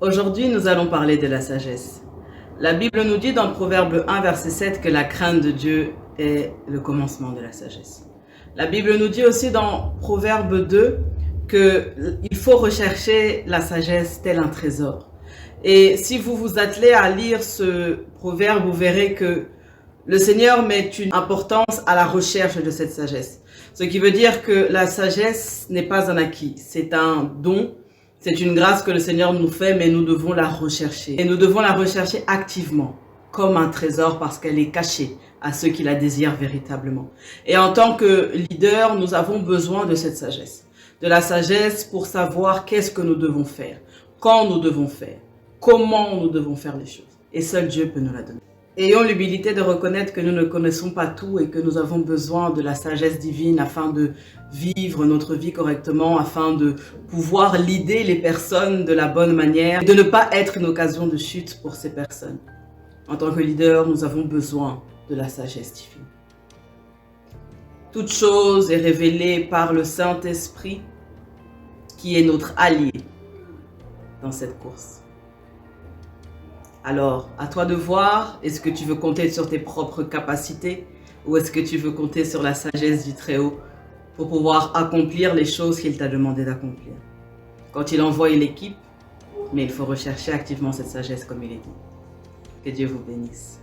Aujourd'hui, nous allons parler de la sagesse. La Bible nous dit dans Proverbe 1, verset 7 que la crainte de Dieu est le commencement de la sagesse. La Bible nous dit aussi dans Proverbe 2 qu'il faut rechercher la sagesse tel un trésor. Et si vous vous attelez à lire ce proverbe, vous verrez que le Seigneur met une importance à la recherche de cette sagesse. Ce qui veut dire que la sagesse n'est pas un acquis, c'est un don. C'est une grâce que le Seigneur nous fait, mais nous devons la rechercher. Et nous devons la rechercher activement, comme un trésor, parce qu'elle est cachée à ceux qui la désirent véritablement. Et en tant que leader, nous avons besoin de cette sagesse. De la sagesse pour savoir qu'est-ce que nous devons faire, quand nous devons faire, comment nous devons faire les choses. Et seul Dieu peut nous la donner. Ayons l'humilité de reconnaître que nous ne connaissons pas tout et que nous avons besoin de la sagesse divine afin de vivre notre vie correctement, afin de pouvoir leader les personnes de la bonne manière et de ne pas être une occasion de chute pour ces personnes. En tant que leader, nous avons besoin de la sagesse divine. Toute chose est révélée par le Saint-Esprit qui est notre allié dans cette course. Alors, à toi de voir, est-ce que tu veux compter sur tes propres capacités ou est-ce que tu veux compter sur la sagesse du Très-Haut pour pouvoir accomplir les choses qu'il t'a demandé d'accomplir? Quand il envoie l'équipe, mais il faut rechercher activement cette sagesse comme il est dit. Que Dieu vous bénisse.